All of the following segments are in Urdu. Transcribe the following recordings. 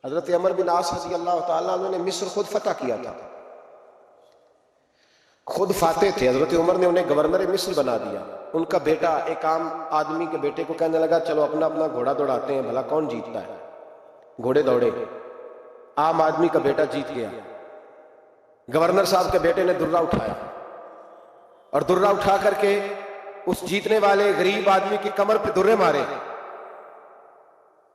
حضرت عمر بن عاص رضی اللہ تعالیٰ عنہ نے مصر خود فتح کیا تھا، خود فاتح تھے. حضرت عمر نے انہیں گورنر مصر بنا دیا. ان کا بیٹا ایک عام آدمی کے بیٹے کو کہنے لگا چلو اپنا اپنا گھوڑا دوڑاتے ہیں، بھلا کون جیتتا ہے. گھوڑے دوڑے، عام آدمی کا بیٹا جیت گیا. گورنر صاحب کے بیٹے نے درہ اٹھایا اور درہ اٹھا کر کے اس جیتنے والے غریب آدمی کی کمر پہ درے مارے.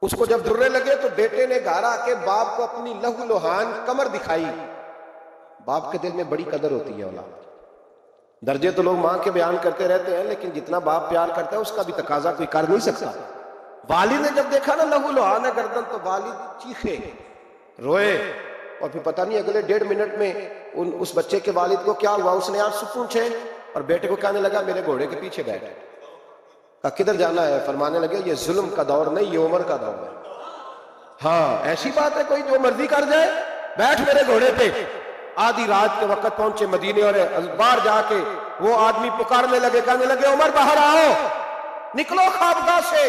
اس کو جب درے لگے تو بیٹے نے گھر آ کے باپ کو اپنی لہو لوہان کمر دکھائی. باپ کے دل میں بڑی قدر ہوتی ہے اولاد. درجے تو لوگ ماں کے بیان کرتے رہتے ہیں، لیکن جتنا باپ پیار کرتا ہے اس کا بھی تقاضا کوئی کر نہیں سکتا. والد نے جب دیکھا نا لہو لوہان ہے گردن، تو والد چیخے، روئے، اور پھر پتہ نہیں اگلے 1.5 منٹ میں اس بچے کے والد کو کیا ہوا. اس نے آنسو پوچھے اور بیٹے کو کہنے لگا میرے گھوڑے کے پیچھے بیٹھ. کہا کدھر جانا ہے؟ فرمانے لگے یہ ظلم کا دور نہیں، یہ عمر کا دور ہے. ہاں ایسی بات ہے کوئی جو مرضی کر جائے؟ بیٹھ میرے گھوڑے پہ. آدھی رات کے وقت پہنچے مدینے، اور باہر جا کے وہ آدمی پکارنے لگے، کہنے لگے عمر باہر آؤ، نکلو خوابگاہ سے.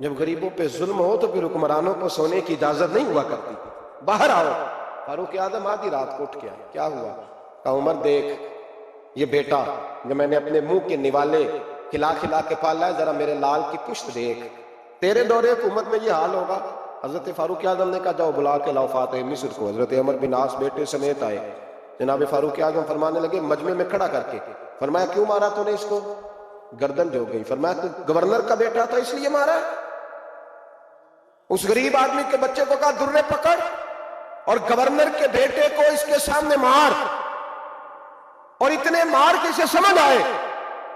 جب غریبوں پہ ظلم ہو تو پھر حکمرانوں کو سونے کی اجازت نہیں ہوا کرتی. باہر آؤ. فاروق اعظم آدھی رات کو اٹھ گیا. کیا ہوا؟ کہا عمر دیکھ یہ بیٹا جو میں نے اپنے منہ کے نوالے کھلا کھلا کے پالا ہے، ذرا میرے لال کی پشت دیکھ. تیرے دور حکومت میں یہ حال ہوگا. حضرت فاروق اعظم نے کہا جاؤ بلا کے لاؤ فاتح مصر کو. حضرت عمر بن عاص بیٹے سمیت آئے. جناب فاروق اعظم فرمانے لگے مجمع میں کھڑا کر کے، فرمایا کیوں مارا تو نے اس کو؟ گردن جو گئی. فرمایا تو گورنر کا بیٹا تھا اس لیے مارا. اس غریب آدمی کے بچے کو کہا درے پکڑ اور گورنر کے بیٹے کو اس کے سامنے مار، اور اتنے مار کے اسے سمجھ آئے.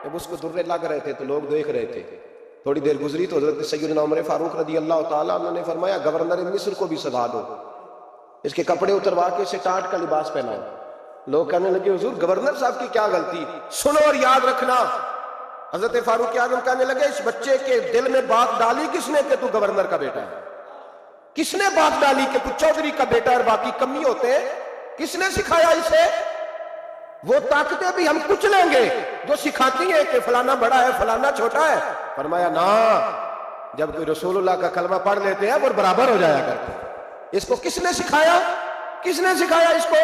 جب اس کو درے لگ رہے تھے تو لوگ دیکھ رہے تھے. تھوڑی دیر گزری تو حضرت سیدنا عمر فاروق رضی اللہ تعالیٰ عنہ نے فرمایا گورنر مصر کو بھی سزا دو، اس کے کپڑے اتروا کے اسے ٹاٹ کا لباس پہناؤ. لوگ کہنے لگے حضور گورنر صاحب کی کیا غلطی؟ سنو اور یاد رکھنا. حضرت فاروق اعظم کہنے لگے اس بچے کے دل میں بات ڈالی کس نے کہ تو گورنر کا بیٹا ہے؟ کس نے بات ڈالی کہ تو چودھری کا بیٹا اور باقی کمی ہوتے ہیں؟ کس نے سکھایا اسے؟ وہ طاقتیں بھی ہم کچھ لیں گے جو سکھاتی ہیں کہ فلانا بڑا ہے فلانا چھوٹا ہے. فرمایا نا، جب کوئی رسول اللہ کا کلمہ پڑھ لیتے ہیں وہ برابر ہو جایا کرتے ہیں. اس کو کس نے سکھایا؟ کس نے سکھایا اس کو؟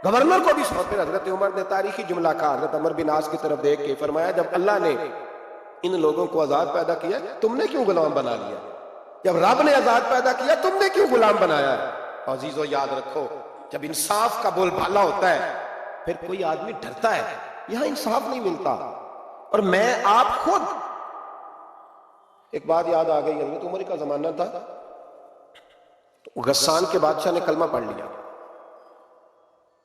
گورنر کو بھی. پھر حضرت عمر نے تاریخی جملہ کہا حضرت عمر بن عاص کی طرف دیکھ کے، فرمایا جب اللہ نے ان لوگوں کو آزاد پیدا کیا تم نے کیوں غلام بنا لیا؟ جب رب نے آزاد پیدا کیا تم نے کیوں غلام بنایا؟ عزیزو یاد رکھو جب انصاف کا بول بالا ہوتا ہے پھر کوئی آدمی ڈرتا ہے. یہاں انصاف نہیں ملتا. اور میں آپ خود ایک بات یاد آ گئی. حضرت عمر کا زمانہ تھا، غسان کے بادشاہ نے کلمہ پڑھ لیا.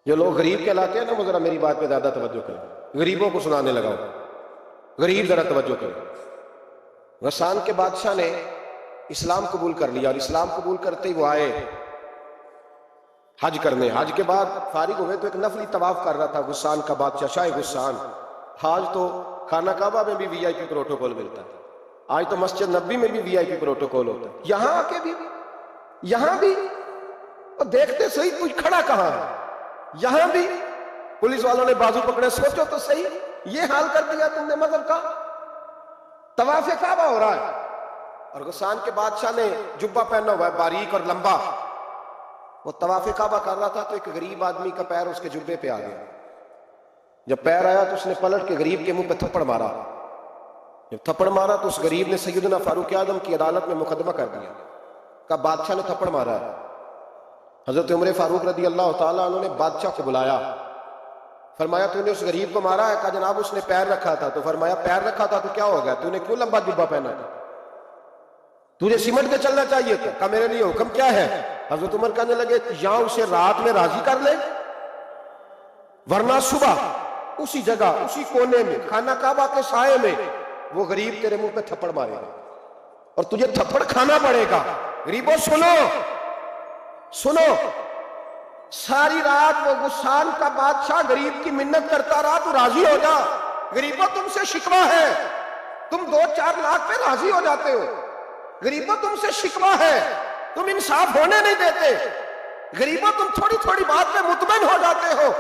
جو لوگ غریب کہلاتے ہیں نا وہ ذرا میری بات پہ زیادہ توجہ کریں. غریبوں کو سنانے لگا ہوں، غریب ذرا توجہ کریں. غسان کے بادشاہ نے اسلام قبول کر لیا، اور اسلام قبول کرتے ہی وہ آئے حج کرنے. حج کے بعد فارغ ہوئے تو ایک نفلی طواف کر رہا تھا غسان کا بادشاہ شاہ غسان. حج تو خانہ کعبہ میں بھی وی آئی پی پروٹوکول ملتا ہے، آج تو مسجد نبی میں بھی وی آئی پی پروٹوکول ہوتا ہے. یہاں آ کے بھی یہاں بھی اور دیکھتے صحیح کچھ کھڑا کہاں ہے. یہاں بھی پولیس والوں نے بازو پکڑے. سوچو تو صحیح، یہ حال کر دیا تم نے مذہب کا. طواف کعبہ ہو رہا ہے اور غسان کے بادشاہ نے جبہ پہنا ہوا ہے باریک اور لمبا. وہ طواف کعبہ کر رہا تھا تو ایک غریب آدمی کا پیر اس کے جبے پہ آ گیا. جب پیر آیا تو اس نے پلٹ کے غریب کے منہ پہ تھپڑ مارا. جب تھپڑ مارا تو اس غریب نے سیدنا فاروق اعظم کی عدالت میں مقدمہ کر دیا. کہا بادشاہ نے تھپڑ مارا ہے. حضرت عمر فاروق رضی اللہ تعالیٰ عنہ نے بادشاہ کو بلایا. فرمایا تو نے اس غریب کو مارا ہے؟ کہا جناب اس نے پیر رکھا تھا. تو فرمایا پیر رکھا تھا تو کیا ہو گیا؟ تو نے کیوں لمبا جبہ پہنا تھا؟ تجھے سمٹ کے چلنا چاہیے تھا. کہا میرے لیے حکم کیا ہے؟ حضرت عمر کہنے لگے یہاں اسے رات میں راضی کر لے، ورنہ صبح اسی جگہ اسی کونے میں خانہ کعبہ کے سائے میں وہ غریب تیرے منہ پہ تھپڑ مارے گا اور تجھے تھپڑ کھانا پڑے گا. غریبوں سنو سنو، ساری رات وہ غسان کا بادشاہ غریب کی منت کرتا رہا تو راضی ہو جا. غریبوں تم سے شکوہ ہے، تم 2-4 لاکھ پہ راضی ہو جاتے ہو. غریبوں تم سے شکوہ ہے، تم انصاف ہونے نہیں دیتے. غریبوں تم تھوڑی تھوڑی بات پہ مطمئن ہو جاتے ہو.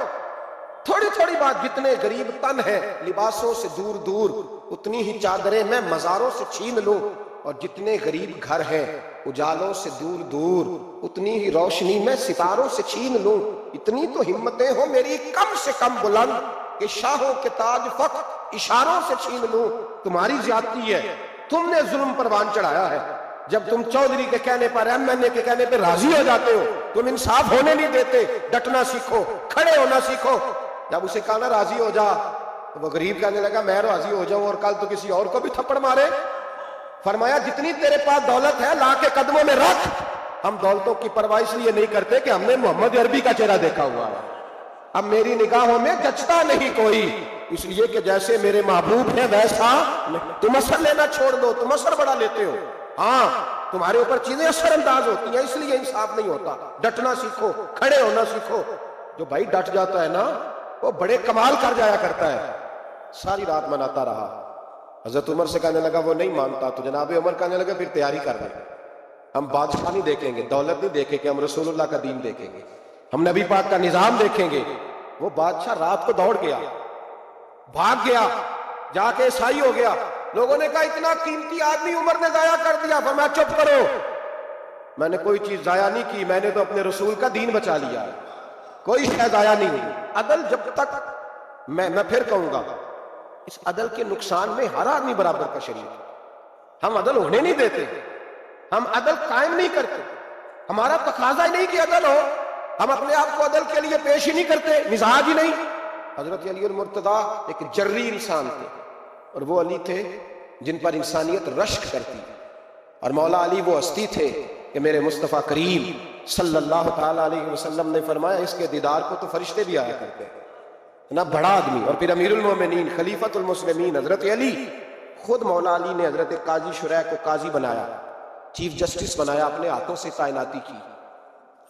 تھوڑی تھوڑی بات، جتنے غریب تن ہیں لباسوں سے دور دور اتنی ہی چادریں میں مزاروں سے چھین لوں. اور جتنے غریب گھر ہیں اجالوں سے دور دور، اتنی ہی روشنی میں ستاروں سے چھین لوں۔ اتنی تو ہمتیں ہو میری کم سے کم بلند کہ شاہوں کے تاج فقط اشاروں سے چھین لوں۔ تمہاری زیادتی ہے، تم نے ظلم پروان چڑھایا ہے۔ جب تم چودھری کے کہنے پر ایم این اے کے کہنے پہ راضی ہو جاتے ہو، تم انصاف ہونے نہیں دیتے۔ ڈٹنا سیکھو، کھڑے ہونا سیکھو۔ جب اسے کہا نا راضی ہو جا، تو وہ غریب کہنے لگا میں راضی ہو جاؤں اور کل تو کسی اور کو بھی تھپڑ مارے؟ فرمایا جتنی تیرے پاس دولت ہے لا کے قدموں میں رکھ۔ ہم دولتوں کی پرواہ اس لیے نہیں کرتے کہ ہم نے محمد عربی کا چہرہ دیکھا ہوا ہے۔ اب میری نگاہوں میں جچتا نہیں کوئی، اس لیے کہ جیسے میرے محبوب ہیں ویسا تم اثر لینا چھوڑ دو۔ تم اثر بڑا لیتے ہو، ہاں تمہارے اوپر چیزیں اثر انداز ہوتی ہیں، اس لیے انصاف نہیں ہوتا۔ ڈٹنا سیکھو، کھڑے ہونا سیکھو۔ جو بھائی ڈٹ جاتا ہے نا وہ بڑے کمال کر جایا کرتا ہے۔ ساری رات مناتا رہا۔ حضرت عمر سے کہنے لگا وہ نہیں مانتا، تو جناب عمر کہنے لگا پھر تیاری کر دیں، ہم بادشاہ نہیں دیکھیں گے، دولت نہیں دیکھیں گے، ہم رسول اللہ کا دین دیکھیں گے، ہم نبی پاک کا نظام دیکھیں گے۔ وہ بادشاہ رات کو دوڑ گیا، بھاگ گیا، جا کے عیسائی ہو گیا۔ لوگوں نے کہا اتنا قیمتی آدمی عمر نے ضائع کر دیا۔ فرمایا چپ کرو، میں نے کوئی چیز ضائع نہیں کی، میں نے تو اپنے رسول کا دین بچا لیا ہے، کوئی شے ضائع نہیں ہوئی۔ عدل جب تک میں پھر کہوں گا اس عدل کے نقصان میں ہر آدمی برابر کا شریک ہے۔ ہم عدل ہونے نہیں دیتے، ہم عدل قائم نہیں کرتے، ہمارا تقاضا ہی نہیں کہ عدل ہو، ہم اپنے آپ کو عدل کے لیے پیش ہی نہیں کرتے، مزاج ہی نہیں۔ حضرت علی المرتضیٰ ایک جری انسان تھے، اور وہ علی تھے جن پر انسانیت رشک کرتی، اور مولا علی وہ ہستی تھے کہ میرے مصطفیٰ کریم صلی اللہ تعالیٰ علیہ وسلم نے فرمایا اس کے دیدار کو تو فرشتے بھی آیا کرتے ہیں۔ اتنا بڑا آدمی، اور پھر امیر المومنین خلیفۃ المسلمین حضرت علی، خود مولا علی نے حضرت قاضی شریح کو قاضی بنایا، چیف جسٹس بنایا، اپنے ہاتھوں سے تعیناتی کی۔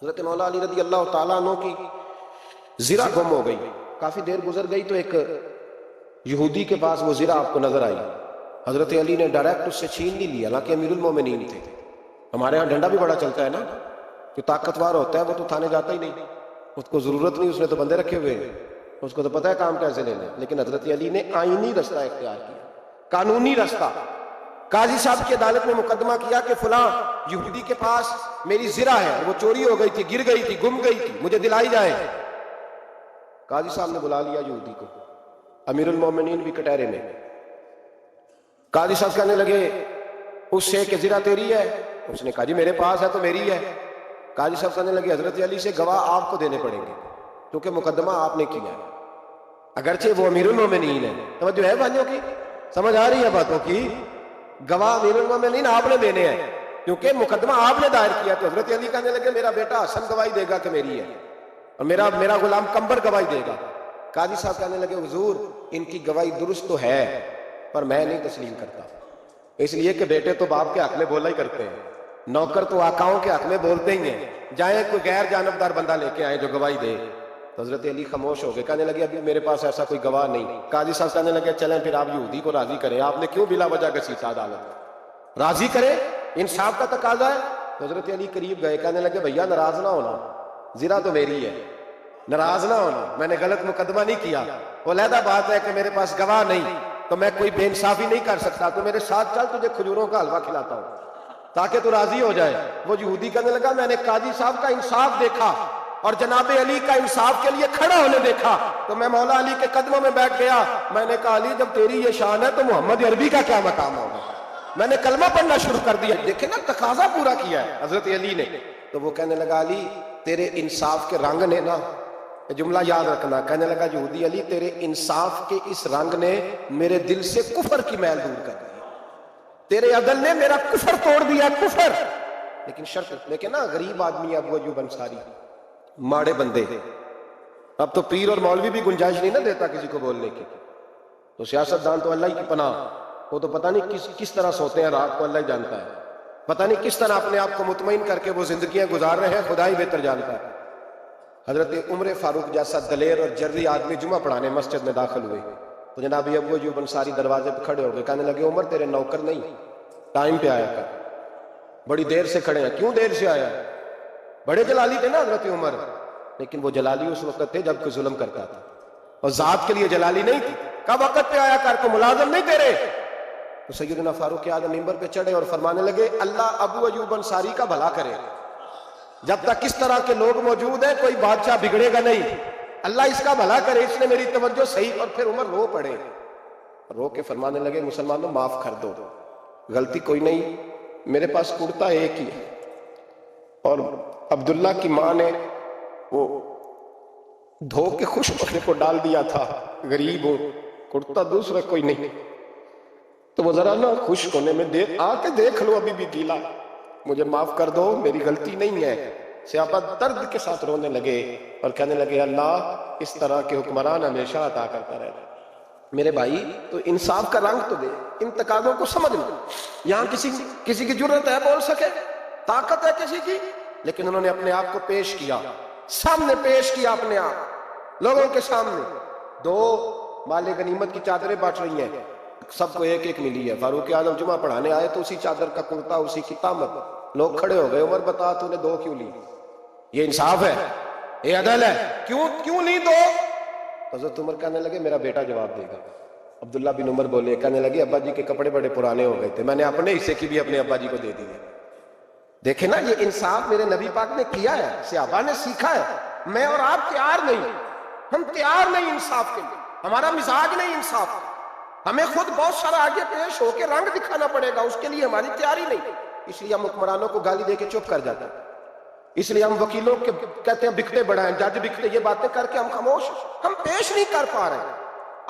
حضرت مولا علی رضی اللہ تعالیٰ عنہ کی زرہ گم ہو گئی، کافی دیر گزر گئی تو ایک یہودی کے پاس وہ زرہ آپ کو نظر آئی۔ حضرت علی نے ڈائریکٹ اس سے چھین نہیں لیا، حالانکہ امیر المومنین تھے۔ ہمارے ہاں ڈنڈا بھی بڑا چلتا ہے نا، جو طاقتور ہوتا ہے وہ تو تھانے جاتا ہی نہیں، اس کو ضرورت نہیں، اس نے تو بندے رکھے ہوئے ہیں، اس کو تو پتہ ہے کام کیسے لینا ہے۔ لیکن حضرت علی نے آئینی رستہ اختیار کیا، قانونی رستہ۔ قاضی صاحب کی عدالت میں مقدمہ کیا کہ فلاں یہودی کے پاس میری زرہ ہے، وہ چوری ہو گئی تھی، گر گئی تھی، گم گئی تھی، مجھے دلائی جائے۔ قاضی صاحب نے بلا لیا یہودی کو، امیر المومنین بھی کٹہرے میں۔ قاضی صاحب کہنے لگے اس سے کہ زرہ تیری ہے؟ اس نے کہا جی میرے پاس ہے تو میری ہے۔ قاضی صاحب کہنے لگے حضرت علی سے گواہ آپ کو دینے پڑیں گے کیونکہ مقدمہ آپ نے کیا ہے، اگرچہ وہ امیر المومنین ہے۔ توجہ ہے بھائیوں کی، سمجھ آ رہی ہے باتوں کی؟ گواہ امیر المومنین آپ نے دینے ہیں کیونکہ مقدمہ آپ نے دائر کیا۔ تو حضرت علی کہنے لگے میرا بیٹا حسن گواہی دے گا کہ میری ہے، اور میرا غلام کمبر گواہی دے گا۔ قاضی صاحب کہنے لگے حضور ان کی گواہی درست تو ہے پر میں نہیں تسلیم کرتا، اس لیے کہ بیٹے تو باپ کے حق میں بولا ہی کرتے ہیں، نوکر تو آقاؤں کے حق میں بولتے ہی ہیں، جائیں کوئی غیر جانبدار بندہ لے کے آئے جو گواہی دے۔ تو حضرت علی خاموش ہو گئے، کہنے لگے ابھی میرے پاس ایسا کوئی گواہ نہیں۔ قاضی صاحب کہنے لگے چلیں پھر آپ یہودی کو راضی کریں، آپ نے کیوں بلا وجہ گھسیٹا عدالت، راضی کریں، انصاف کا تقاضا ہے۔ تو حضرت علی قریب گئے، کہنے لگے بھیا ناراض نہ ہونا، زرہ تو میری ہے، ناراض نہ ہونا، میں نے غلط مقدمہ نہیں کیا، وہ علیحدہ بات ہے کہ میرے پاس گواہ نہیں تو میں کوئی بے انصافی نہیں کر سکتا، تو میرے ساتھ چل تجھے کھجوروں کا حلوہ کھلاتا ہوں تاکہ تو راضی ہو جائے۔ وہ یہودی کہنے لگا میں نے قاضی صاحب کا انصاف دیکھا اور جناب علی کا انصاف کے لیے کھڑا ہونے دیکھا تو میں مولا علی کے قدموں میں بیٹھ گیا۔ میں نے کہا علی جب تیری یہ شان ہے تو محمد عربی کا کیا مقام ہوگا؟ میں نے کلمہ پڑھنا شروع کر دیا۔ دیکھیں نا تقاضا پورا کیا ہے حضرت علی نے۔ تو وہ کہنے لگا علی تیرے انصاف کے رنگ نے نا، جملہ یاد رکھنا، کہنے لگا یہودی علی تیرے انصاف کے اس رنگ نے میرے دل سے کفر کی میل دور کر دی، تیرے عدل نے میرا کفر توڑ دیا، کفر۔ لیکن شرط، لیکن نا غریب آدمی ابو ایوب انصاری، ماڑے بندے، اب تو پیر اور مولوی بھی گنجائش نہیں نہ دیتا کسی کو بولنے کی، تو سیاستدان تو اللہ ہی کی پناہ، وہ تو پتہ نہیں کس طرح سوتے ہیں رات کو، اللہ ہی جانتا ہے، پتہ نہیں کس طرح اپنے آپ کو مطمئن کر کے وہ زندگیاں گزار رہے ہیں، خدا ہی بہتر جانتا ہے۔ حضرت عمر فاروق جیسا دلیر اور جرری آدمی جمعہ پڑھانے مسجد میں داخل ہوئے تو جناب ابو ایوب انصاری دروازے پہ کھڑے ہو گئے، کہنے لگے عمر تیرے نوکر نہیں، ٹائم پہ آیا کر، بڑی دیر سے کھڑے ہیں، کیوں دیر سے آیا؟ بڑے جلالی تھے نا حضرت عمر، لیکن وہ جلالی اس وقت تھے جب کوئی ظلم کرتا تھا، اور ذات کے لیے جلالی نہیں تھی۔ کب وقت پہ آیا کر، کو ملازم نہیں تیرے، تو سیدنا فاروق اعظم ممبر پہ چڑھے اور فرمانے لگے اللہ ابو ایوب انصاری کا بھلا کرے، جب تک اس طرح کے لوگ موجود ہیں کوئی بادشاہ بگڑے گا نہیں، اللہ اس کا بھلا کرے، اس نے میری توجہ صحیح۔ اور پھر عمر رو پڑے، رو کے فرمانے لگے مسلمانوں معاف کر دو، غلطی کوئی نہیں، میرے پاس کرتا ایک ہی ہے، اور عبداللہ کی ماں نے وہ دھو کے خشک پکڑے کو ڈال دیا تھا، غریب ہوں، کرتا دوسرا کوئی نہیں، تو وہ ذرا نا خشک ہونے میں آ کے دیکھ لو، ابھی بھی گیلا، مجھے معاف کر دو، میری غلطی نہیں ہے۔ صحابہ درد کے ساتھ رونے لگے اور کہنے لگے اللہ اس طرح کے حکمران ہمیشہ عطا کرتا رہے۔ میرے بھائی تو انصاف کا رنگ تو دے، ان تقاضوں کو سمجھ لو۔ یہاں کسی کی جرت ہے بول سکے، طاقت ہے کسی کی، لیکن انہوں نے اپنے آپ کو پیش کیا، سامنے پیش کیا اپنے آپ لوگوں کے سامنے۔ دو مال غنیمت کی چادریں بانٹ رہی ہیں، سب کو ایک ایک ملی ہے۔ فاروق اعظم جمعہ پڑھانے آئے تو اسی چادر کا کرتا، اسی کی تامت، لوگ کھڑے ہو گئے، عمر بتا تو نے دو کیوں لی؟ یہ انصاف ہے، یہ عدل ہے، کیوں نہیں دو؟ حضرت عمر کہنے لگے میرا بیٹا جواب دے گا۔ عبداللہ بن عمر بولے، کہنے لگے ابا جی کے کپڑے بڑے پرانے ہو گئے تھے، میں نے اپنے حصے کی بھی اپنے ابا جی کو دے دی ہے۔ دیکھیں نا یہ انصاف میرے نبی پاک نے کیا ہے، صحابہ نے سیکھا ہے۔ میں اور آپ تیار نہیں، ہم تیار نہیں انصاف کے لیے، ہمارا مزاج نہیں انصاف کا، ہمیں خود بہت سارا آگے پیش ہو کے رنگ دکھانا پڑے گا، اس کے لیے ہماری تیاری نہیں۔ اس لیے ہم حکمرانوں کو گالی دے کے چپ کر جاتے ہیں، اس لیے ہم وکیلوں کے کہتے ہیں بکتے بڑھائیں، جج بکتے، یہ باتیں کر کے ہم خاموش، ہم پیش نہیں کر پا رہے،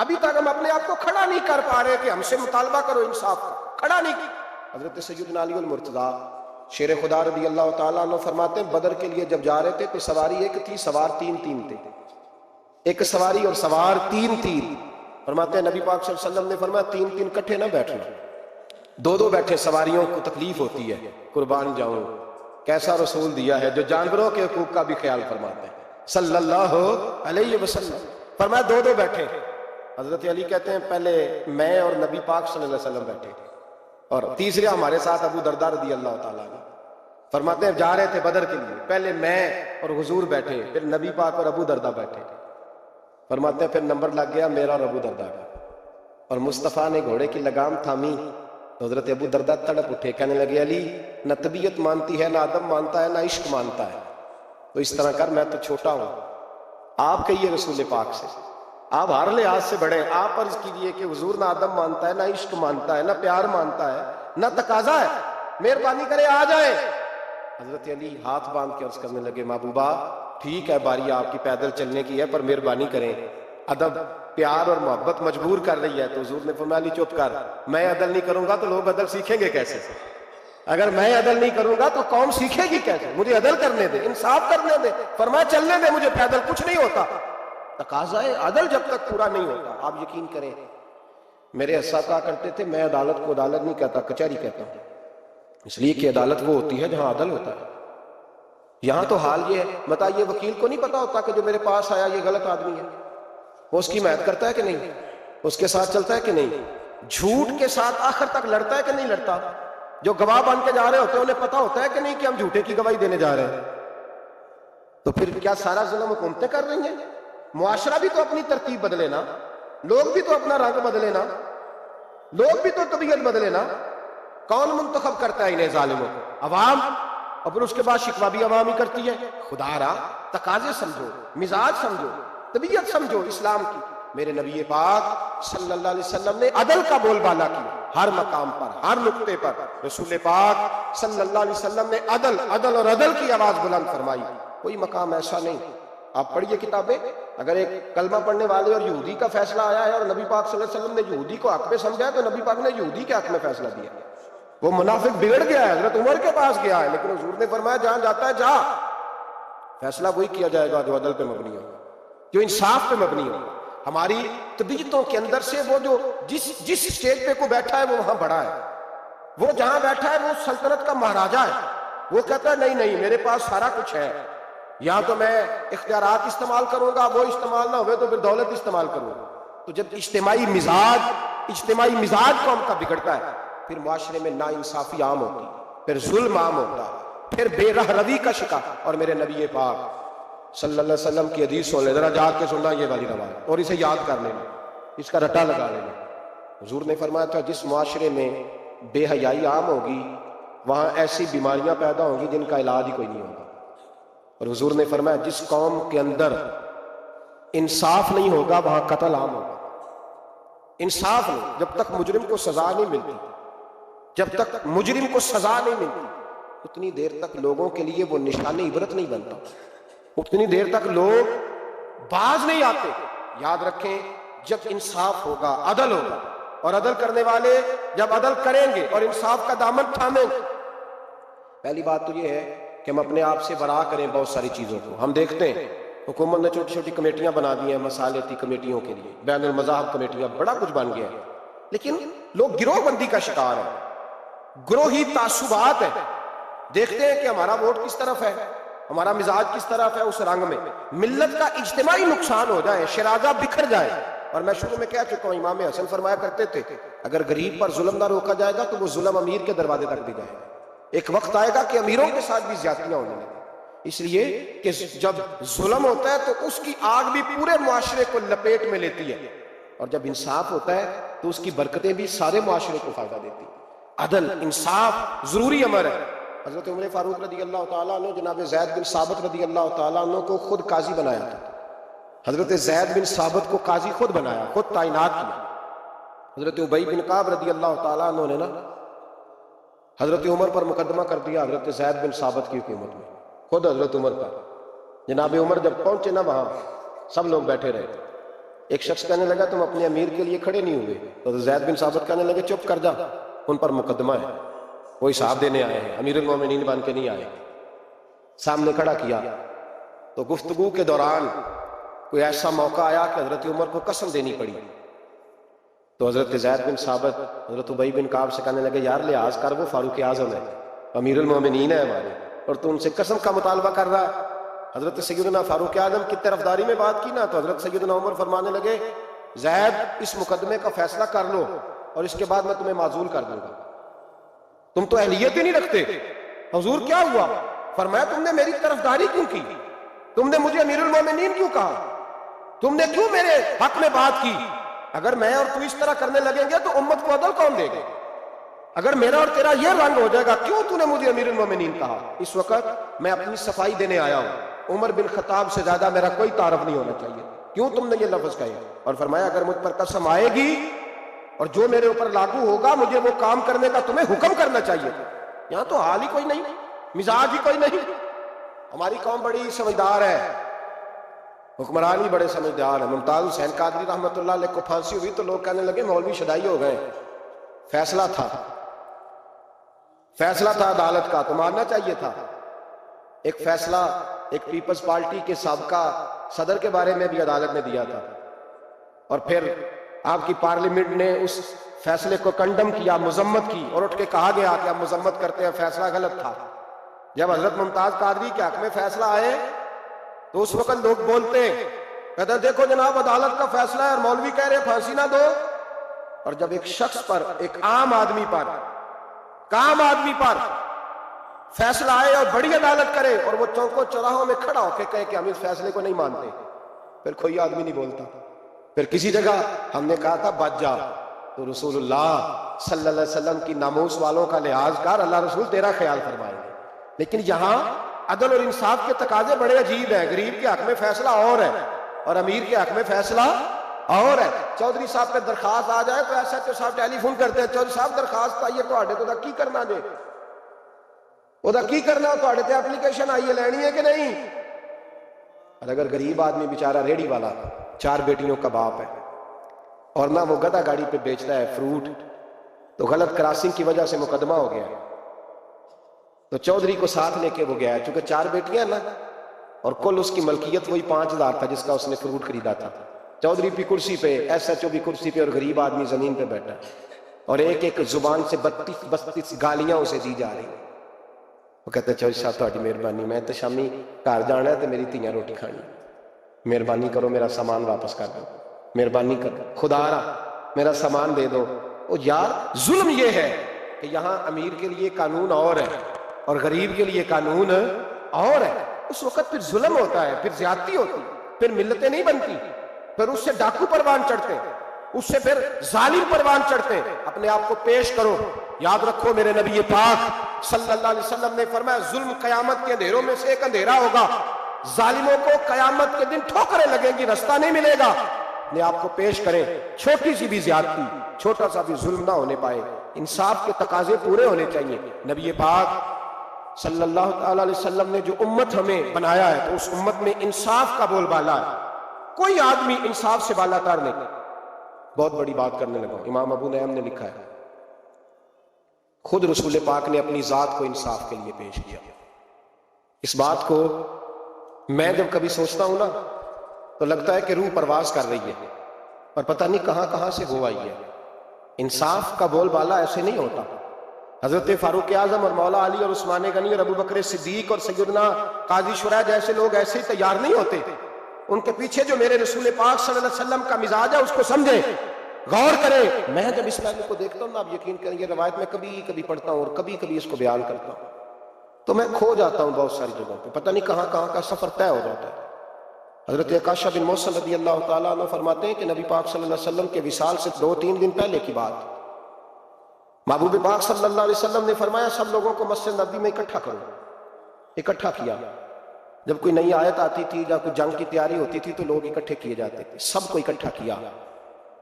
ابھی تک ہم اپنے آپ کو کھڑا نہیں کر پا رہے کہ ہم سے مطالبہ کرو انصاف کا، کھڑا نہیں کی۔ حضرت سیدنا علی المرتضیٰ شیر خدا رضی اللہ تعالیٰ عنہ فرماتے ہیں بدر کے لیے جب جا رہے تھے تو سواری ایک تھی، سوار تین تھے، ایک سواری اور سوار تین۔ فرماتے ہیں نبی پاک صلی اللہ علیہ وسلم نے فرمایا تین کٹھے نہ بیٹھنا، دو بیٹھے، سواریوں کو تکلیف ہوتی ہے، قربان جاؤں، کیسا رسول دیا ہے جو جانوروں کے حقوق کا بھی خیال فرماتے ہیں صلی اللہ علیہ وسلم۔ فرمایا دو بیٹھے۔ حضرت علی کہتے ہیں پہلے میں اور نبی پاک صلی اللہ علیہ وسلم بیٹھے اور تیسرا ہمارے ساتھ ابو درداء رضی اللہ تعالیٰ عنہ۔ فرماتے ہیں جا رہے تھے بدر کے لیے، پہلے میں اور حضور بیٹھے، پھر نبی پاک اور ابو درداء بیٹھے۔ فرماتے ہیں پھر نمبر لگ گیا میرا اور ابو درداء کا، اور مصطفیٰ نے گھوڑے کی لگام تھامی تو حضرت ابو درداء تڑپ اٹھے، کہنے لگے علی نہ طبیعت مانتی ہے، نہ ادب مانتا ہے، نہ عشق مانتا ہے، تو اس طرح کر، میں تو چھوٹا ہوں، آپ کہیے رسول پاک سے، آپ ہر لحاظ سے بڑے، آپ عرض کیجئے کہ حضور نہ ادب مانتا ہے، نہ عشق مانتا ہے، نہ پیار مانتا ہے، نہ تقاضا ہے، مہربانی کرے آ جائے۔ حضرت علی ہاتھ باندھ کے عرض کرنے لگے محبوبہ ٹھیک ہے باری آپ کی پیدل چلنے کی ہے، پر مہربانی کریں، ادب پیار اور محبت مجبور کر رہی ہے۔ تو حضور نے فرمایا علی چپ کر، میں عدل نہیں کروں گا تو لوگ عدل سیکھیں گے کیسے؟ اگر میں عدل نہیں کروں گا تو قوم سیکھے گی کیسے؟ مجھے عدل کرنے دے، انصاف کرنے دے، فرمایا چلنے دے مجھے پیدل، کچھ نہیں ہوتا۔ تقاضا عدل جب تک پورا نہیں ہوتا، آپ یقین کریں میرے اسا کہا کرتے تھے میں عدالت کو عدالت نہیں کہتا، کچہری کہتا ہوں، اس لیے کہ عدالت وہ ہوتی ہے جہاں عدل ہوتا ہے۔ یہاں تو حال یہ ہے، بتائیے وکیل کو نہیں پتا ہوتا کہ جو میرے پاس آیا یہ غلط آدمی ہے، وہ اس کی حمایت کرتا ہے کہ نہیں، اس کے ساتھ چلتا ہے کہ نہیں، جھوٹ کے ساتھ آخر تک لڑتا ہے کہ نہیں لڑتا؟ جو گواہ بن کے جا رہے ہوتے ہیں انہیں پتا ہوتا ہے کہ نہیں کہ ہم جھوٹے کی گواہی دینے جا رہے ہیں؟ تو پھر کیا سارا ظلم حکومتیں کر رہی ہیں؟ معاشرہ بھی تو اپنی ترتیب بدلے نا، لوگ بھی تو اپنا رنگ بدلے نا، لوگ بھی تو طبیعت بدلے نا۔ کون منتخب کرتا ہے انہیں ظالموں کو؟ عوام، اور پھر اس کے بعد شکوہ بھی عوام ہی کرتی ہے۔ خدا را تقاضے سمجھو، مزاج سمجھو، طبیعت سمجھو اسلام کی۔ میرے نبی پاک صلی اللہ علیہ وسلم نے عدل کا بول بالا کی، ہر مقام پر، ہر نقطے پر رسول پاک صلی اللہ علیہ وسلم نے عدل اور عدل کی آواز بلند فرمائی۔ کوئی مقام ایسا نہیں، آپ پڑھیے کتابیں، اگر ایک کلمہ پڑھنے والے اور یہودی کا فیصلہ آیا ہے اور نبی پاک صلی اللہ علیہ وسلم نے یہودی کو حق میں سمجھا ہے تو نبی پاک نے یہودی کے حق میں فیصلہ دیا۔ وہ منافق بگڑ گیا ہے، حضرت عمر کے پاس گیا ہے، لیکن حضور نے فرمایا جہاں جاتا ہے جا، فیصلہ وہی کیا جائے گا جو عدل پہ مبنی ہو، جو انصاف پہ مبنی ہو۔ ہماری طبیعتوں کے اندر سے وہ جو جس اسٹیج پہ کو بیٹھا ہے وہ وہاں بڑا ہے، وہ جہاں بیٹھا ہے وہ سلطنت کا مہاراجا ہے، وہ کہتا ہے نہیں میرے پاس سارا کچھ ہے، یا تو میں اختیارات استعمال کروں گا، وہ استعمال نہ ہوئے تو پھر دولت استعمال کروں گا۔ تو جب اجتماعی مزاج قوم کا بگڑتا ہے پھر معاشرے میں ناانصافی عام ہوتی، پھر ظلم عام ہوتا، پھر بے رہ روی کا شکار۔ اور میرے نبی پاک صلی اللہ علیہ وسلم کی حدیث سن لے، ذرا جا کے سننا یہ والی روایت اور اسے یاد کر لینا، اس کا رٹا لگا لینا۔ حضور نے فرمایا تھا جس معاشرے میں بے حیائی عام ہوگی وہاں ایسی بیماریاں پیدا ہوں گی جن کا علاج ہی کوئی نہیں ہوگا. اور حضور نے فرمایا جس قوم کے اندر انصاف نہیں ہوگا وہاں قتل عام ہوگا. انصاف نہیں، جب تک مجرم کو سزا نہیں ملتی، جب تک مجرم کو سزا نہیں ملتی اتنی دیر تک لوگوں کے لیے وہ نشان عبرت نہیں بنتا، اتنی دیر تک لوگ باز نہیں آتے. یاد رکھیں جب انصاف ہوگا، عدل ہوگا، اور عدل کرنے والے جب عدل کریں گے اور انصاف کا دامن تھامیں گے، پہلی بات تو یہ ہے کہ ہم اپنے آپ سے برا کریں بہت ساری چیزوں کو. ہم دیکھتے ہیں حکومت نے چھوٹی چھوٹی کمیٹیاں بنا دی ہیں مصالحتی کمیٹیوں کے لیے، بین المذاہب کمیٹیاں، بڑا کچھ بن گیا ہے، لیکن لوگ گروہ بندی کا شکار ہیں، گروہی تعصبات ہیں. دیکھتے ہیں کہ ہمارا ووٹ کس طرف ہے، ہمارا مزاج کس طرف ہے، اس رنگ میں ملت کا اجتماعی نقصان ہو جائے، شرازہ بکھر جائے. اور میں شروع میں کہہ چکا ہوں امام حسن فرمایا کرتے تھے اگر غریب پر ظلم نہ روکا جائے گا تو وہ ظلم امیر کے دروازے تک بھی جائے گا. ایک وقت آئے گا کہ امیروں کے ساتھ بھی زیادتیاں ہونے لگیں، اس لیے کہ جب ظلم ہوتا ہے تو اس کی آگ بھی پورے معاشرے کو لپیٹ میں لیتی ہے، اور جب انصاف ہوتا ہے تو اس کی برکتیں بھی سارے معاشرے کو فائدہ دیتی ہیں. عدل انصاف ضروری امر ہے. حضرت عمر فاروق رضی اللہ تعالیٰ عنہ جناب زید بن ثابت رضی اللہ تعالیٰ عنہ کو خود قاضی بنایا تھا. حضرت زید بن ثابت کو قاضی خود بنایا، خود تعینات کیا. حضرت ابی بن کعب رضی اللہ تعالیٰ عنہ نے نا حضرت عمر پر مقدمہ کر دیا حضرت زید بن ثابت کی حکومت میں، خود حضرت عمر پر. جناب عمر جب پہنچے نا وہاں سب لوگ بیٹھے رہے. ایک شخص کہنے لگا تم اپنے امیر کے لیے کھڑے نہیں ہوئے، تو زید بن ثابت کہنے لگے چپ کر جا، ان پر مقدمہ ہے، وہ حساب دینے آئے ہیں، امیر المومنین بن کے نہیں آئے. سامنے کھڑا کیا تو گفتگو کے دوران کوئی ایسا موقع آیا کہ حضرت عمر کو قسم دینی پڑی. تو حضرت زید بن ثابت حضرت ابی بن کعب سے کہنے لگے یار لحاظ کر، وہ فاروق اعظم ہے، امیر المومنین ہے ہمارے، اور تو ان سے قسم کا مطالبہ کر رہا ہے. حضرت سیدنا فاروق اعظم کی طرفداری میں بات کی نا، تو حضرت سیدنا عمر فرمانے لگے زید اس مقدمے کا فیصلہ کر لو اور اس کے بعد میں تمہیں معزول کر دوں گا، تم تو اہلیت ہی نہیں رکھتے. حضور کیا ہوا؟ فرمایا تم نے میری طرفداری کیوں کی، تم نے مجھے امیر المومنین کیوں کہا، تم نے کیوں میرے حق میں بات کی؟ اگر میں اور تو اس طرح کرنے لگیں گے تو امت کو عدل کون دے گا؟ اگر میرا اور تیرا یہ رنگ ہو جائے گا کیوں تو نے مجھے امیر المومنین کہا؟ اس وقت میں اپنی صفائی دینے آیا ہوں، عمر بن خطاب سے زیادہ میرا کوئی تعارف نہیں ہونا چاہیے، کیوں تم نے یہ لفظ کہے؟ اور فرمایا اگر مجھ پر قسم آئے گی اور جو میرے اوپر لاگو ہوگا مجھے وہ کام کرنے کا تمہیں حکم کرنا چاہیے. یہاں تو حال ہی کوئی نہیں، مزاج ہی کوئی نہیں. ہماری قوم بڑی سمجھدار ہے، حکمران ہی بڑے سمجھدار ہیں. ممتاز حسین قادری رحمۃ اللہ علیہ کو پھانسی ہوئی تو لوگ کہنے لگے مولوی شدائی ہو گئے. فیصلہ تھا عدالت کا تو ماننا چاہیے تھا. ایک فیصلہ ایک پیپلز پارٹی کے سابقہ صدر کے بارے میں بھی عدالت نے دیا تھا، اور پھر آپ کی پارلیمنٹ نے اس فیصلے کو کنڈم کیا، مذمت کی، اور اٹھ کے کہا گیا کہ آپ مذمت کرتے ہیں، فیصلہ غلط تھا. جب حضرت ممتاز قادری کے حق میں فیصلہ آئے تو اس وقت لوگ بولتے کہتے ہیں دیکھو جناب عدالت کا فیصلہ ہے اور مولوی کہہ رہے پھانسی نہ دو. اور جب ایک شخص پر، ایک عام آدمی پر فیصلہ آئے اور بڑی عدالت کرے اور وہ چوکوں چوراہوں میں کھڑا ہو کے کہے کہ ہم اس فیصلے کو نہیں مانتے، پھر کوئی آدمی نہیں بولتا. پھر کسی جگہ ہم نے کہا تھا بچ جا، تو رسول اللہ صلی اللہ علیہ وسلم کی ناموس والوں کا لحاظ کر، اللہ رسول تیرا خیال فرمائیں گے. لیکن یہاں عدل اور انصاف کے تقاضے بڑے عجیب ہیں. غریب کے حق میں فیصلہ اور ہے اور امیر کے حق میں فیصلہ اور ہے. چودھری صاحب پہ درخواست آ جائے تو ایسا صاحب ٹیلی فون کرتے ہیں چودھری صاحب درخواست آئیے تو کی کرنا جے کی کرنا تو اپلیکیشن آئیے لینی ہے کہ نہیں. اور اگر غریب آدمی بیچارہ ریڑھی والا 4 بیٹیوں کا باپ ہے اور نہ وہ گدھا گاڑی پہ بیچتا ہے فروٹ، تو غلط کراسنگ کی وجہ سے مقدمہ ہو گیا تو چودھری کو ساتھ لے کے وہ گیا، چونکہ 4 بیٹیاں نا اور کل اس کی ملکیت وہی 5000 تھا جس کا اس نے فروٹ خریدا تھا. چودھری بھی کرسی پہ، ایس ایچ او بھی کرسی پہ، اور غریب آدمی زمین پہ بیٹھا اور ایک زبان سے 32 گالیاں اسے دی جا رہی. وہ کہتے ہیں چودھری صاحب تہاڈی مہربانی، میں تو شامی گھر جانا ہے تو میری تیاں روٹی کھانی، مہربانی کرو میرا سامان واپس کر دو، مہربانی کرو خدا را میرا سامان دے دو. او یار ظلم یہ ہے کہ یہاں امیر کے لیے قانون اور ہے اور غریب کے لیے قانون اور ہے. اس وقت پھر ظلم ہوتا ہے، پھر زیادتی ہوتی، پھر ملتیں نہیں بنتی، پھر اس سے ڈاکو پروان چڑھتے، اس سے پھر ظالم پروان چڑھتے ہیں. اپنے آپ کو پیش کرو. یاد رکھو میرے نبی پاک صلی اللہ علیہ وسلم نے فرمایا ظلم قیامت کے اندھیروں میں سے ایک اندھیرا ہوگا. ظالموں کو قیامت کے دن ٹھوکریں لگیں گی, رستہ نہیں ملے گا. اپنے آپ کو پیش کریں, چھوٹی سی بھی زیادتی, چھوٹا سا بھی ظلم نہ ہونے پائے. انصاف کے تقاضے پورے ہونے چاہیے. نبی پاک صلی اللہ تعالی علیہ وسلم نے جو امت ہمیں بنایا ہے تو اس امت میں انصاف کا بول بالا ہے. کوئی آدمی انصاف سے بالا تر نہیں. بہت بڑی بات کرنے لگا. امام ابو نعیم نے لکھا ہے خود رسول پاک نے اپنی ذات کو انصاف کے لیے پیش کیا. اس بات کو میں جب کبھی سوچتا ہوں نا تو لگتا ہے کہ روح پرواز کر رہی ہے اور پتہ نہیں کہاں کہاں سے ہو آئی ہے. انصاف کا بول بالا ایسے نہیں ہوتا. حضرت فاروق اعظم اور مولا علی اور عثمان غنی اور ابو بکر صدیق اور سیدنا قاضی شرح جیسے لوگ ایسے تیار نہیں ہوتے. ان کے پیچھے جو میرے رسول پاک صلی اللہ علیہ وسلم کا مزاج ہے اس کو سمجھیں, غور کریں. میں جب اس پہلو کو دیکھتا ہوں نا, آپ یقین کریں یہ روایت میں کبھی کبھی پڑھتا ہوں اور کبھی کبھی اس کو بیان کرتا ہوں تو میں کھو جاتا ہوں بہت ساری جگہوں پہ. پتہ نہیں کہاں کہاں کا سفر طے ہو جاتا ہے. حضرت عکاشہ بن محصن رضی اللہ تعالیٰ عنہ فرماتے ہیں کہ نبی پاک صلی اللہ علیہ وسلم کے وصال سے 2-3 دن پہلے کی بات, محبوب پاک صلی اللہ علیہ وسلم نے فرمایا سب لوگوں کو مسجد نبوی میں اکٹھا کرو. اکٹھا کیا. جب کوئی نئی آیت آتی تھی یا کوئی جنگ کی تیاری ہوتی تھی تو لوگ اکٹھے کیے جاتے تھے. سب کو اکٹھا کیا.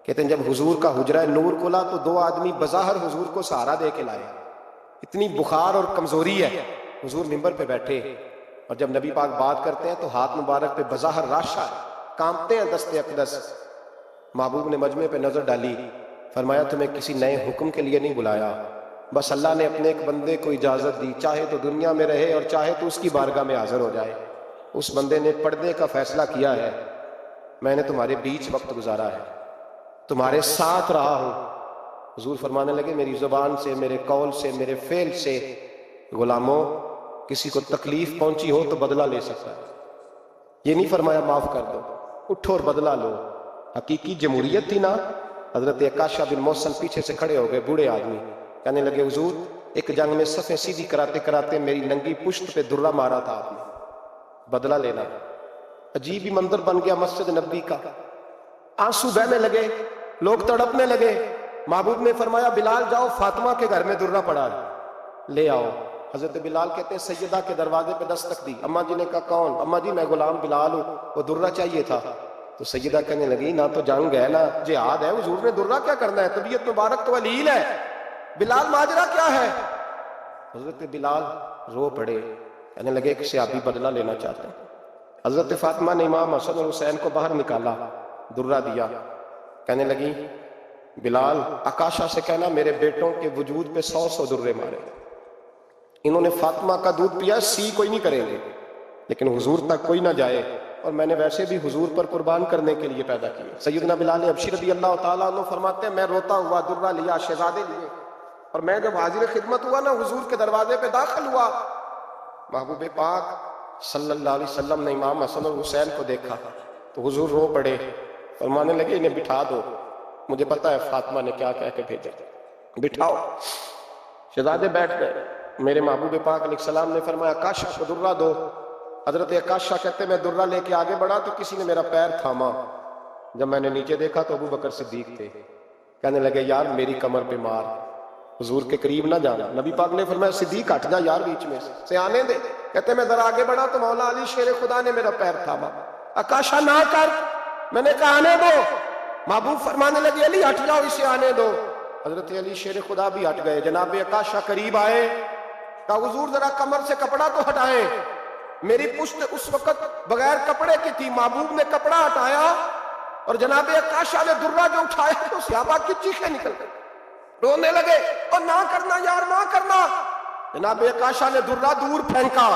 کہتے ہیں جب حضور کا حجرہ نور کھلا تو 2 آدمی بظاہر حضور کو سہارا دے کے لائے. اتنی بخار اور کمزوری ہے. حضور منبر پہ بیٹھے اور جب نبی پاک بات کرتے ہیں تو ہاتھ مبارک پہ بظاہر راشا ہے, کانپتے ہیں دست اقدس. محبوب نے مجمع پہ نظر ڈالی, فرمایا تمہیں کسی نئے حکم کے لیے نہیں بلایا, بس اللہ نے اپنے ایک بندے کو اجازت دی, چاہے تو دنیا میں رہے اور چاہے تو اس کی بارگاہ میں حاضر ہو جائے. اس بندے نے پردے کا فیصلہ کیا ہے. میں نے تمہارے بیچ وقت گزارا ہے, تمہارے ساتھ رہا ہوں. حضور فرمانے لگے میری زبان سے, میرے قول سے, میرے فعل سے غلاموں کسی کو تکلیف پہنچی ہو تو بدلہ لے سکتا ہے. یہ نہیں فرمایا معاف کر دو, اٹھو اور بدلہ لو. حقیقی جمہوریت تھی نا. حضرت عکاشہ بن محصن پیچھے سے کھڑے ہو گئے, بوڑھے آدمی, کہنے لگے حضور ایک جنگ میں صفیں سیدھی کراتے کراتے میری ننگی پشت پہ درہ مارا تھا آپ نے, بدلہ لینا. عجیب ہی منظر بن گیا مسجد نبوی کا. آنسو بہنے لگے, لوگ تڑپنے لگے. محبوب نے فرمایا بلال جاؤ فاطمہ کے گھر میں درہ پڑا ہے, لے آؤ. حضرت بلال کہتے ہیں سیدہ کے دروازے پہ دستک دی. اماں جی نے کہا کون؟ اماں جی میں غلام بلال ہوں, وہ درہ چاہیے تھا. تو سیدہ کہنے لگی نہ تو جنگ ہے نہ جہاد ہے, حضور نے درہ کیا کرنا ہے, طبیعت مبارک تو علیل ہے, بلال ماجرا کیا ہے؟ حضرت بلال رو پڑے, کہنے لگے ایک صحابی بدلہ لینا چاہتے ہیں. حضرت فاطمہ نے امام حسن اور حسین کو باہر نکالا, درہ دیا. کہنے لگی بلال عکاشہ سے کہنا میرے بیٹوں کے وجود پہ 100 درے مارے. انہوں نے فاطمہ کا دودھ پیا, سی کوئی نہیں کریں گے لیکن حضور تک کوئی نہ جائے, اور میں نے ویسے بھی حضور پر قربان کرنے کے لیے پیدا کیا. سیدنا بلال حبشی رضی اللہ تعالیٰ عنہ فرماتے ہیں میں روتا ہوا درہ لیا, شہزادے لیے, اور میں جب حاضر خدمت ہوا نا حضور کے دروازے پہ داخل ہوا, محبوب پاک صلی اللہ علیہ وسلم نے امام حسن اور حسین کو دیکھا تو حضور رو پڑے, فرمانے لگے انہیں بٹھا دو, مجھے پتا ہے فاطمہ نے کیا کہہ کے بھیجا, بٹھاؤ. شہزادے بیٹھ گئے. میرے محبوب پاک علیہ السلام نے فرمایا عکاشہ کو درہ دو. حضرت عکاشہ کہتے میں درہ لے کے آگے بڑھا تو کسی نے میرا پیر تھاما. جب میں نے نیچے دیکھا تو ابو بکر صدیق تھے. کہنے لگے یار میری کمر پہ مار, حضور کے قریب نہ جانا. نبی پاک نے فرمایا صدیق ہٹ جا یار بیچ میں سے آنے دے. کہتے میں ذرا آگے بڑھا تو مولا علی شیر خدا نے میرا پیر تھاما. عکاشہ نہ کر, میں نے کہا آنے دو. محبوب فرمانے لگے علی ہٹ جاؤ اسے آنے دو. حضرت علی شیر خدا بھی ہٹ گئے. جناب عکاشہ قریب آئے, کہا حضور ذرا کمر سے کپڑا تو ہٹائیں, میری پشت اس وقت بغیر کپڑے کی تھی. محبوب نے کپڑا ہٹایا اور جناب عکاشہ نے درہ جو اٹھایا تو صحابہ کی چیخیں نکل گئی, رونے لگے اور نہ کرنا یار نہ کرنا. جناب عکاشہ نے درہ دور پھینکا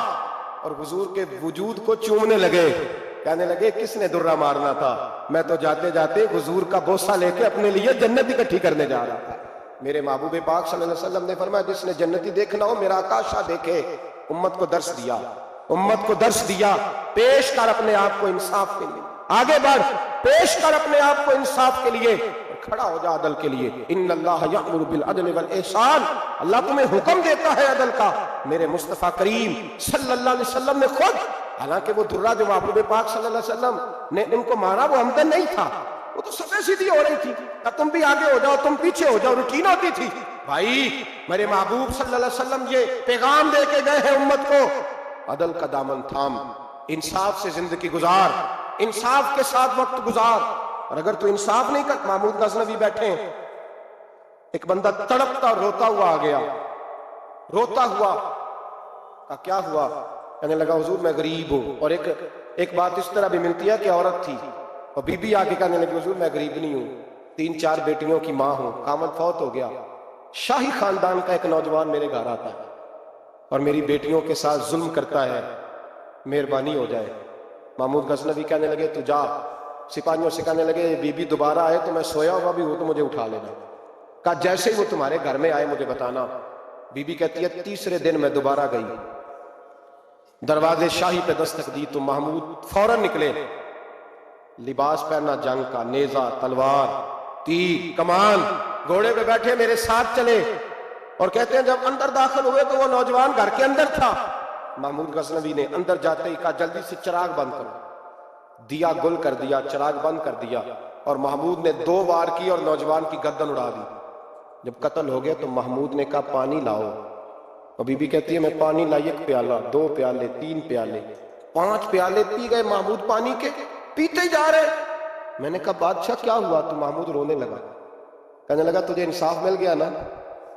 اور حضور کے وجود کو چومنے لگے. کہنے لگے کس نے درہ مارنا تھا, میں تو جاتے جاتے حضور کا بوسہ لے کے اپنے لیے جنت اکٹھی کرنے جا رہا تھا. میرے محبوب پاک صلی اللہ علیہ وسلم نے فرمایا جس نے جنتی دیکھنا ہو میرا عکاشہ دیکھے. امت کو درس دیا, امت کو درس دیا. پیش کر اپنے آپ کو انصاف کے لیے, آگے بڑھ, پیش کر اپنے آپ کو انصاف کے لیے, کھڑا ہو جا عدل کے لیے. ان اللہ یأمر بالعدل والاحسان, اللہ تمہیں حکم دیتا ہے عدل کا. میرے مصطفیٰ کریم صلی اللہ علیہ وسلم نے خود, حالانکہ وہ درہ جو محبوب پاک صلی اللہ علیہ وسلم نے ان کو مارا وہ عمدن نہیں تھا, وہ تو صفحے سیدھی ہو رہی تھی، تم بھی آگے ہو جاؤ، تم پیچھے ہو جاؤ، روٹین ہوتی تھی۔ بھائی میرے محبوب صلی اللہ علیہ وسلم یہ پیغام دے کے گئے ہیں امت کو، عدل کا دامن تھام، انصاف سے زندگی گزار، انصاف کے ساتھ وقت گزار۔ اور اگر تو انصاف نہیں کر، محمود غزنوی بیٹھے ہیں، ایک بندہ تڑپتا اور روتا ہوا آ گیا، روتا ہوا، کہا کیا ہوا؟ کہنے لگا حضور میں غریب ہوں۔ اور ایک بات اس طرح بھی ملتی ہے کہ عورت تھی اور بی بی آگے کہنے لگی حضور میں غریب نہیں ہوں، 3-4 بیٹیوں کی ماں ہوں، خامد فوت ہو گیا، شاہی خاندان کا ایک نوجوان میرے گھر آتا ہے اور میری بیٹیوں کے ساتھ ظلم کرتا ہے، مہربانی ہو جائے۔ محمود غزنوی کہنے لگے تو جا، سپاہیوں سے کہنے لگے بی بی دوبارہ آئے تو میں سویا ہوا بھی ہوں تو مجھے اٹھا لینا۔ کہا جیسے ہی وہ تمہارے گھر میں آئے مجھے بتانا۔ بی بی کہتی ہے تیسرے دن میں دوبارہ گئی، دروازے شاہی پہ دستک دی تو محمود فوراً نکلے، لباس پہنا جنگ کا، نیزہ، تلوار، تیر، کمان، گھوڑے پہ بیٹھے میرے ساتھ چلے، اور کہتے ہیں جب اندر داخل ہوئے تو وہ نوجوان گھر کے اندر تھا۔ محمود غزنوی نے اندر جاتے ہی کہا جلدی سے چراغ بند کرو، دیا گل کر دیا، چراغ بند کر دیا، اور محمود نے 2 وار کی اور نوجوان کی گردن اڑا دی۔ جب قتل ہو گیا تو محمود نے کہا پانی لاؤ، اور بی بی کہتی ہے میں پانی لائی، 1 پیالہ، 2 پیالے، 3 پیالے، 5 پیالے پی گئے محمود پانی کے، پیتے ہی جا رہے۔ میں نے کہا بادشاہ کیا ہوا؟ تو محمود رونے لگا، کہنے لگا تجھے انصاف مل گیا نا؟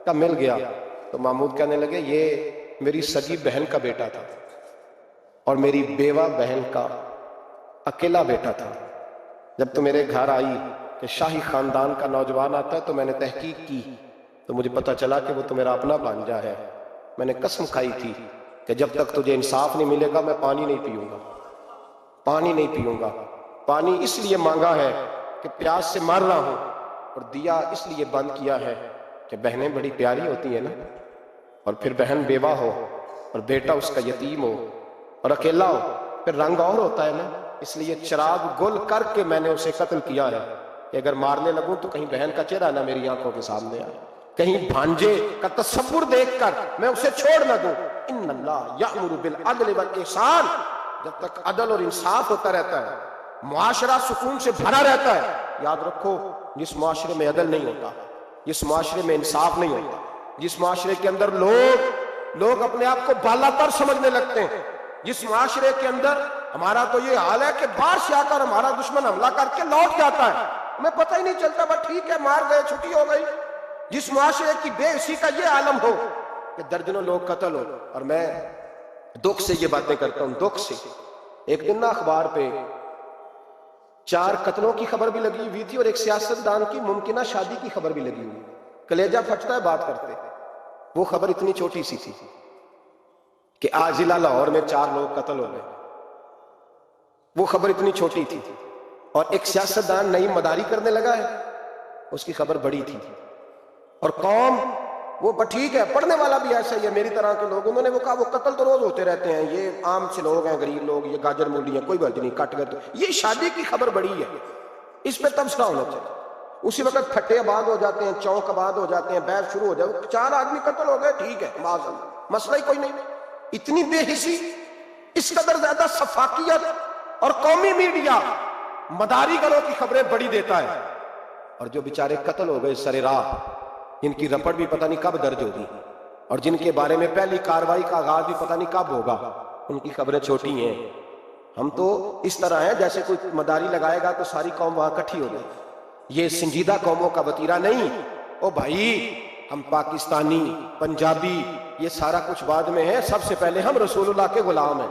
کہا مل گیا۔ تو محمود کہنے لگے یہ میری سگی بہن کا بیٹا تھا اور میری بیوہ بہن کا اکیلا بیٹا تھا۔ جب تو میرے گھر آئی کہ شاہی خاندان کا نوجوان آتا ہے تو میں نے تحقیق کی تو مجھے پتا چلا کہ وہ تو میرا اپنا بھانجا ہے۔ میں نے قسم کھائی تھی کہ جب تک تجھے انصاف نہیں ملے گا میں پانی نہیں پیوں گا، پانی نہیں پیوں گا۔ پانی اس لیے مانگا ہے کہ پیاس سے مر رہا ہوں، اور دیا اس لیے بند کیا ہے کہ بہنیں بڑی پیاری ہوتی ہیں نا، اور پھر بہن بیوہ ہو اور بیٹا اس کا یتیم ہو اور اکیلا ہو، پھر رنگ اور ہوتا ہے نا، اس لیے چراغ گل کر کے میں نے اسے قتل کیا ہے کہ اگر مارنے لگوں تو کہیں بہن کا چہرہ نہ میری آنکھوں کے سامنے آئے، کہیں بھانجے کا تصور دیکھ کر میں اسے چھوڑ نہ دوں۔ ان اللہ یأمر بالعدل والاحسان، جب تک عدل اور انصاف ہوتا رہتا ہے، معاشرہ سکون سے بھرا رہتا ہے۔ یاد رکھو جس معاشرے میں عدل نہیں ہوتا، جس معاشرے میں انصاف نہیں ہوتا، جس معاشرے کے اندر لوگ اپنے آپ کو بالا تر سمجھنے لگتے ہیں، جس معاشرے کے اندر ہمارا تو یہ حال ہے کہ باہر سے آ کر ہمارا دشمن حملہ کر کے لوٹ جاتا ہے، ہمیں پتہ ہی نہیں چلتا، بس ٹھیک ہے مار گئے چھٹی ہو گئی۔ جس معاشرے کی بے حسی کا یہ عالم ہو کہ درجنوں لوگ قتل ہو، اور میں دکھ سے یہ باتیں کرتا ہوں، دکھ سے۔ ایک دن نا اخبار پہ 4 قتلوں کی خبر بھی لگی ہوئی تھی اور ایک سیاستدان کی ممکنہ شادی کی خبر بھی لگی ہوئی، کلیجہ پھٹتا ہے بات کرتے۔ وہ خبر اتنی چھوٹی سی تھی کہ آج ضلع لاہور میں 4 لوگ قتل ہو گئے، وہ خبر اتنی چھوٹی تھی، اور ایک سیاستدان نئی مداری کرنے لگا ہے، اس کی خبر بڑی تھی۔ اور قوم وہ ٹھیک ہے، پڑھنے والا بھی ایسا ہی ہے، میری طرح کے لوگ، انہوں نے وہ کہا وہ قتل تو روز ہوتے رہتے ہیں، یہ عام سے لوگ ہیں، غریب لوگ، یہ گاجر مولی ہیں، کوئی بات نہیں، کٹ گئے تو یہ شادی کی خبر بڑی ہے، اس پہ تبصرہ ہونا چاہیے۔ اسی وقت پھٹے آباد ہو جاتے ہیں، چوک آباد ہو جاتے ہیں، بحث شروع ہو جائے، 4 آدمی قتل ہو گئے، ٹھیک ہے، معاذ اللہ، مسئلہ ہی کوئی نہیں۔ اتنی بے حسی، اس قدر زیادہ سفاکیت، اور قومی میڈیا مداری گروں کی خبریں بڑی دیتا ہے، اور جو بیچارے قتل ہو گئے سر راہ، جن کی رپٹ بھی پتہ نہیں کب درج ہوگی، اور جن کے بارے میں پہلی کارروائی کا آغاز بھی پتہ نہیں کب ہوگا، ان کی خبریں چھوٹی ہیں۔ ہم تو اس طرح ہیں جیسے کوئی مداری لگائے گا تو ساری قوم وہاں اکٹھی ہو جائے، یہ سنجیدہ قوموں کا وتیرہ نہیں۔ او بھائی، ہم پاکستانی، پنجابی، یہ سارا کچھ بعد میں ہے، سب سے پہلے ہم رسول اللہ کے غلام ہیں۔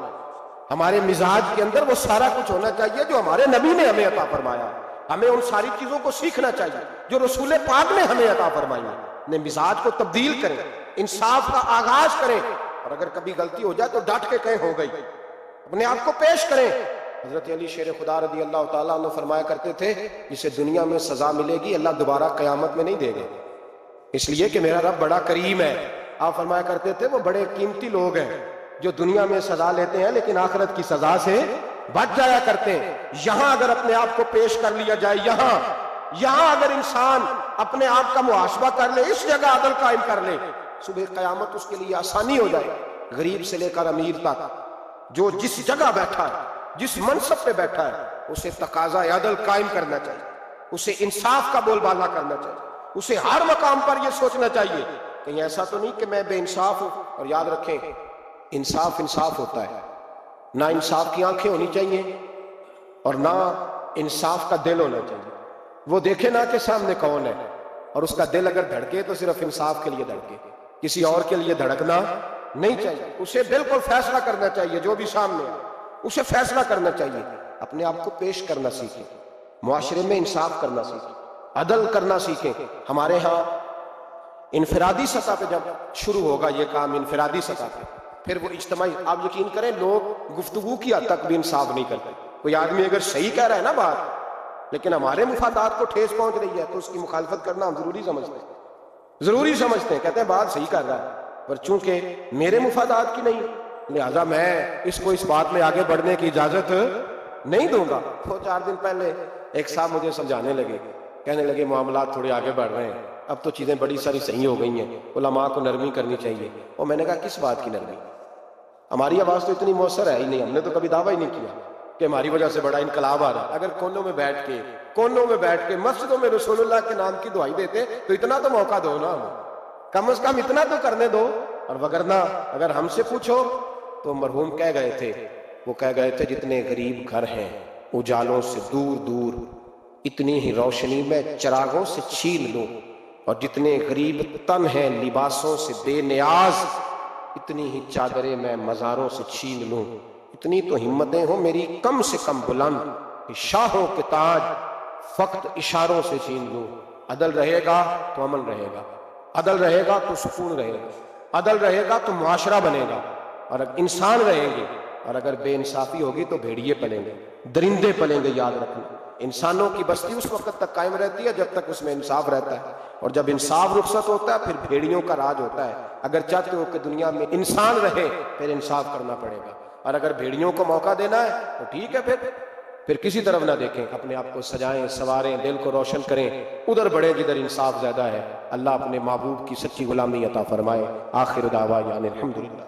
ہمارے مزاج کے اندر وہ سارا کچھ ہونا چاہیے جو ہمارے نبی نے ہمیں عطا فرمایا، ہمیں ان ساری چیزوں کو سیکھنا چاہیے جو رسول پاک نے ہمیں عطا فرمائی ہے۔ اپنے مزاج کو تبدیل کریں، انصاف کا آغاز کریں، اور اگر کبھی غلطی ہو جائے تو ڈٹ کے کہیں ہو گئی، اپنے آپ کو پیش کریں۔ حضرت علی شیر خدا رضی اللہ تعالیٰ عنہ فرمایا کرتے تھے جسے دنیا میں سزا ملے گی اللہ دوبارہ قیامت میں نہیں دے گا، اس لیے کہ میرا رب بڑا کریم ہے۔ آپ فرمایا کرتے تھے وہ بڑے قیمتی لوگ ہیں جو دنیا میں سزا لیتے ہیں لیکن آخرت کی سزا سے بچ جایا کرتے ہیں۔ یہاں اگر اپنے آپ کو پیش کر لیا جائے، یہاں اگر انسان اپنے آپ کا محاسبہ کر لے، اس جگہ عدل قائم کر لے، صبح قیامت اس کے لیے آسانی ہو جائے۔ غریب سے لے کر امیر تک جو جس جگہ بیٹھا ہے، جس منصب پہ بیٹھا ہے، اسے تقاضا عدل قائم کرنا چاہیے۔ اسے انصاف کا بول بالا کرنا چاہیے، اسے ہر مقام پر یہ سوچنا چاہیے کہیں ایسا تو نہیں کہ میں بے انصاف ہوں۔ اور یاد رکھیں انصاف انصاف ہوتا ہے، نہ انصاف کی آنکھیں ہونی چاہیے اور نہ انصاف کا دل ہونا چاہیے۔ وہ دیکھے نہ کہ سامنے کون ہے، اور اس کا دل اگر دھڑکے تو صرف انصاف کے لیے دھڑکے، کسی اور کے لیے دھڑکنا نہیں چاہیے۔ اسے بالکل فیصلہ کرنا چاہیے، جو بھی سامنے ہے اسے فیصلہ کرنا چاہیے۔ اپنے آپ کو پیش کرنا سیکھیں، معاشرے میں انصاف کرنا سیکھیں، عدل کرنا سیکھیں۔ ہمارے ہاں انفرادی سطح پہ جب شروع ہوگا یہ کام، انفرادی سطح پہ، پھر وہ اجتماعی، آپ یقین کریں لوگ گفتگو کی حد تک بھی انصاف نہیں کرتے۔ کوئی آدمی اگر صحیح کہہ رہا ہے نا بات، لیکن ہمارے مفادات کو ٹھیس پہنچ رہی ہے تو اس کی مخالفت کرنا ہم ضروری سمجھتے ہیں، کہتے ہیں بات صحیح کر رہا ہے، پر چونکہ میرے مفادات کی نہیں، لہذا میں اس کو اس بات میں آگے بڑھنے کی اجازت نہیں دوں گا۔ وہ 4 دن پہلے ایک صاحب مجھے سمجھانے لگے، کہنے لگے معاملات تھوڑے آگے بڑھ رہے ہیں، اب تو چیزیں بڑی ساری صحیح ہو گئی ہیں، علماء کو نرمی کرنی چاہیے۔ اور میں نے کہا کس بات کی نرمی؟ ہماری آواز تو اتنی مؤثر ہے ہی نہیں، ہم نے تو کبھی دعویٰ ہی نہیں کیا کہ ہماری وجہ سے بڑا انقلاب آ رہا ہے۔ اگر کونوں میں بیٹھ کے مسجدوں میں رسول اللہ کے نام کی دعائی دیتے تو اتنا تو موقع دو نا، کم از کم اتنا تو کرنے دو۔ اور وگرنہ اگر ہم سے پوچھو تو مرحوم کہہ گئے تھے جتنے غریب گھر ہیں اجالوں سے دور دور، اتنی ہی روشنی میں چراغوں سے چھین لوں، اور جتنے غریب تن ہیں لباسوں سے بے نیاز، اتنی ہی چادریں میں مزاروں سے چھین لوں۔ اتنی تو ہمتیں ہوں میری کم سے کم بلند کہ شاہوں کے تاج فقط اشاروں سے چھین لوں۔ عدل رہے گا تو امن رہے گا، عدل رہے گا تو سکون رہے گا، عدل رہے گا تو معاشرہ بنے گا، اور اگر انسان رہیں گے، اور اگر بے انصافی ہوگی تو بھیڑیے پلیں گے، درندے پلیں گے۔ یاد رکھنا انسانوں کی بستی اس وقت تک قائم رہتی ہے جب تک اس میں انصاف رہتا ہے، اور جب انصاف رخصت ہوتا ہے پھر بھیڑیوں کا راج ہوتا ہے۔ اگر چاہتے ہو کہ دنیا میں انسان رہے پھر انصاف کرنا پڑے گا، اور اگر بھیڑیوں کو موقع دینا ہے تو ٹھیک ہے، پھر کسی طرف نہ دیکھیں، اپنے آپ کو سجائیں سواریں، دل کو روشن کریں، ادھر بڑھیں جدھر انصاف زیادہ ہے۔ اللہ اپنے محبوب کی سچی غلامی عطا فرمائے۔ آخر دعوانا الحمدللہ۔